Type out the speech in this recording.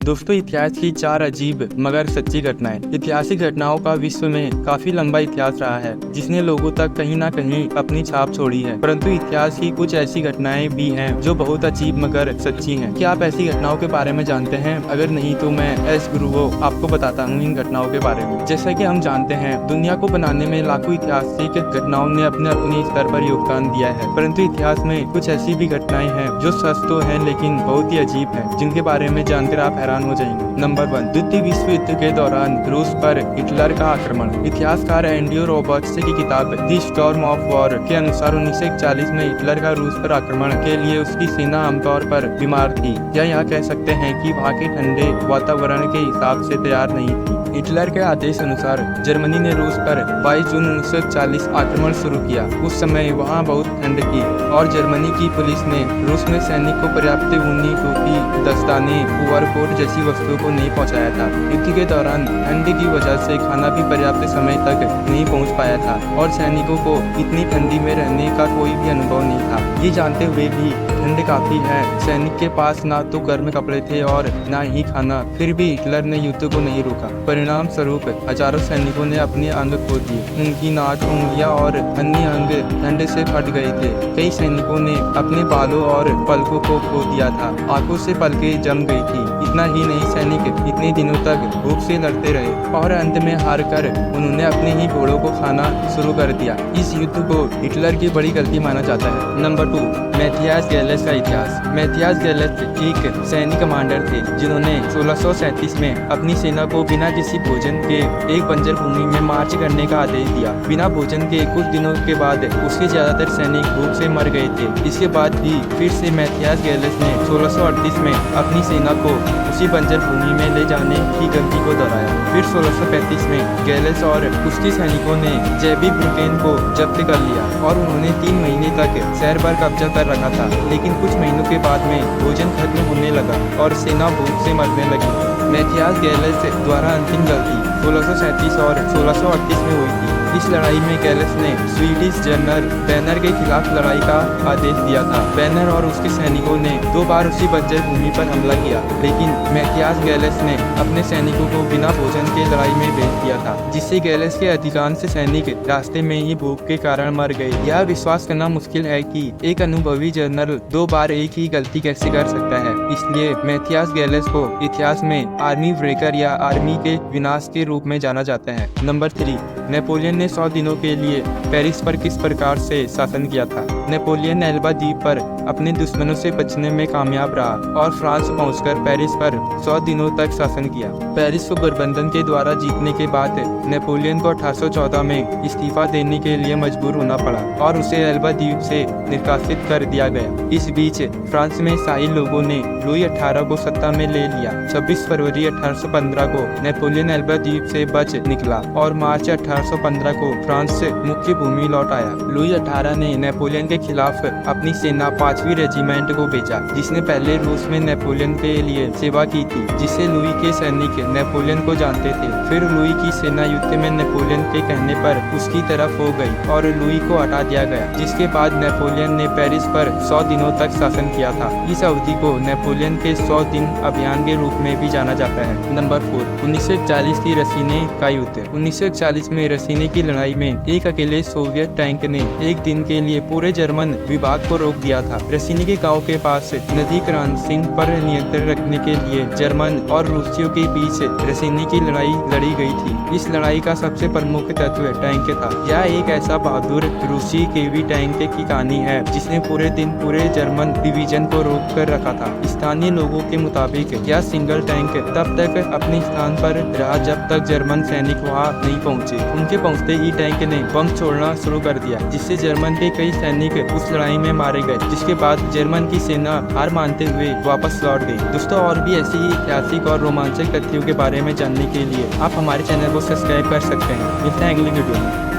दोस्तों, इतिहास की 4 अजीब मगर सच्ची घटनाएं। ऐतिहासिक घटनाओं का विश्व में काफी लंबा इतिहास रहा है, जिसने लोगों तक कहीं ना कहीं अपनी छाप छोड़ी है। परंतु इतिहास की कुछ ऐसी घटनाएं भी हैं जो बहुत अजीब मगर सच्ची हैं। क्या आप ऐसी घटनाओं के बारे में जानते हैं? अगर नहीं तो मैं एस गुरुओ आपको बताता हूँ इन घटनाओं के बारे में। जैसा कि हम जानते हैं, दुनिया को बनाने में लाखों ऐतिहासिक घटनाओं ने अपने स्तर पर योगदान दिया है। परंतु इतिहास में कुछ ऐसी भी घटनाएं हैं जो सच तो है लेकिन बहुत ही अजीब है, जिनके बारे में जानकर आप हैरान हो जाएंगे। नंबर 1, द्वितीय विश्व युद्ध के दौरान रूस पर हिटलर का आक्रमण। इतिहासकार एंड्रयू रॉबर्ट्स की किताब द स्टॉर्म ऑफ वॉर के अनुसार 1941 में हिटलर का रूस पर आक्रमण के लिए उसकी सेना आमतौर पर बीमार थी, या यहाँ कह सकते हैं कि वहाँ के ठंडे वातावरण के हिसाब से तैयार नहीं थी। हिटलर के आदेश अनुसार जर्मनी ने रूस पर 22 जून 1940 आक्रमण शुरू किया। उस समय वहाँ बहुत ठंड थी और जर्मनी की पुलिस ने रूस में सैनिक को पर्याप्त ऊनी टोपी, दस्ताने, ओवरकोट जैसी वस्तुओं को नहीं पहुँचाया था। युद्ध के दौरान ठंड की वजह से खाना भी पर्याप्त समय तक नहीं पहुँच पाया था और सैनिकों को इतनी ठंडी में रहने का कोई भी अनुभव नहीं था। ये जानते हुए भी ठंड काफी है, सैनिक के पास ना तो गर्म कपड़े थे और ना ही खाना, फिर भी हिटलर ने युद्ध को नहीं रोका। परिणाम स्वरूप हजारों सैनिकों ने अपने अंग खो दिए। उनकी नाक, उंगलियां और अन्य अंग ठंड से फट गए थे। कई सैनिकों ने अपने बालों और पलकों को खो दिया था। आंखों से पलकें जम गई थी। इतना ही नहीं, सैनिक इतने दिनों तक भूख से लड़ते रहे और अंत में हार कर उन्होंने अपने ही घोड़ों को खाना शुरू कर दिया। इस युद्ध को हिटलर की बड़ी गलती माना जाता है। नंबर 2, मैथियास गैलेस का इतिहास। मैथियास गैलेस एक सैनिक कमांडर थे जिन्होंने 1637 में अपनी सेना को बिना किसी भोजन के एक बंजर भूमि में मार्च करने का आदेश दिया। बिना भोजन के कुछ दिनों के बाद उसके ज्यादातर सैनिक भूख से मर गए थे। इसके बाद भी फिर से मैथियास गैलेस ने 1638 में अपनी सेना को उसी बंजर भूमि में ले जाने की गलती को दोहराया। फिर 1635 में गैलेस और उसके सैनिकों ने ज़ेबी-ब्रुकेन को जब्त कर लिया और उन्होंने 3 महीने तक शहर पर कब्जा कर रखा था। लेकिन कुछ महीनों के बाद में भोजन खत्म होने लगा और सेना भूख से मरने लगी। मैथियास गैलेस द्वारा अंतिम गलती 1637 और 1638 में हुई थी। इस लड़ाई में गैलेस ने स्वीडिश जनरल बैनर के खिलाफ लड़ाई का आदेश दिया था। बैनर और उसके सैनिकों ने 2 बार उसी बंजर भूमि पर हमला किया, लेकिन मैथियास गैलेस ने अपने सैनिकों को बिना भोजन के लड़ाई में भेज दिया था, जिससे गैलेस के अधिकांश सैनिक रास्ते में ही भूख के कारण मर गए। यह विश्वास करना मुश्किल है कि एक अनुभवी जनरल 2 बार एक ही गलती कैसे कर सकता है। इसलिए मैथियास गैलेस को इतिहास में आर्मी ब्रेकर या आर्मी के विनाश के रूप में जाना जाता है। नंबर 3, नेपोलियन ने 100 दिनों के लिए पेरिस पर किस प्रकार से शासन किया था। नेपोलियन एल्बा द्वीप पर अपने दुश्मनों से बचने में कामयाब रहा और फ्रांस पहुंचकर पेरिस पर 100 दिनों तक शासन किया। पेरिस को गठबंधन के द्वारा जीतने के बाद नेपोलियन को 1814 में इस्तीफा देने के लिए मजबूर होना पड़ा और उसे एल्बा द्वीप से निष्कासित कर दिया गया। इस बीच फ्रांस में शाही लोगों ने लुई 18 को सत्ता में ले लिया। 26 फरवरी 1815 को नेपोलियन एल्बा द्वीप से बच निकला और मार्च 1815 को फ्रांस से मुख्य भूमि लौट आया। लुई 18 ने नेपोलियन के खिलाफ अपनी सेना 5वीं रेजिमेंट को भेजा, जिसने पहले रूस में नेपोलियन के लिए सेवा की थी, जिससे लुई के सैनिक नेपोलियन को जानते थे। फिर लुई की सेना युद्ध में नेपोलियन के कहने पर उसकी तरफ हो गई और लुई को हटा दिया गया, जिसके बाद नेपोलियन ने पेरिस पर 100 दिनों तक शासन किया था। इस अवधि को नेपोलियन के 100 दिन अभियान के रूप में भी जाना जाता है। नंबर 4, 1941 की रसीने का युद्ध। 1941 में रसीने की लड़ाई में एक अकेले सोवियत टैंक ने एक दिन के लिए पूरे जर्मन विभाग को रोक दिया था। रसीने के गांव के पास नदी क्रांसिंग पर नियंत्रण रखने के लिए जर्मन और रूसियों के बीच रसीने की लड़ाई लड़ी गई थी। इस लड़ाई का सबसे प्रमुख तत्व टैंक था। यह एक ऐसा बहादुर रूसी केवी टैंक की कहानी है जिसने पूरे दिन पूरे जर्मन डिवीजन को रोक कर रखा था। स्थानीय लोगों के मुताबिक यह सिंगल टैंक तब तक अपने स्थान पर रहा जब तक जर्मन सैनिक वहां नहीं पहुंचे। उनके पहुंचते ही टैंक ने बम छोड़ना शुरू कर दिया, जिससे जर्मन के कई सैनिक उस लड़ाई में मारे गए, जिसके बाद जर्मन की सेना हार मानते हुए वापस लौट गई। दोस्तों, और भी ऐसी ही ऐतिहासिक और रोमांचक तथ्यों के बारे में जानने के लिए आप हमारे चैनल को सब्सक्राइब कर सकते हैं। मिलते हैं अगली वीडियो में।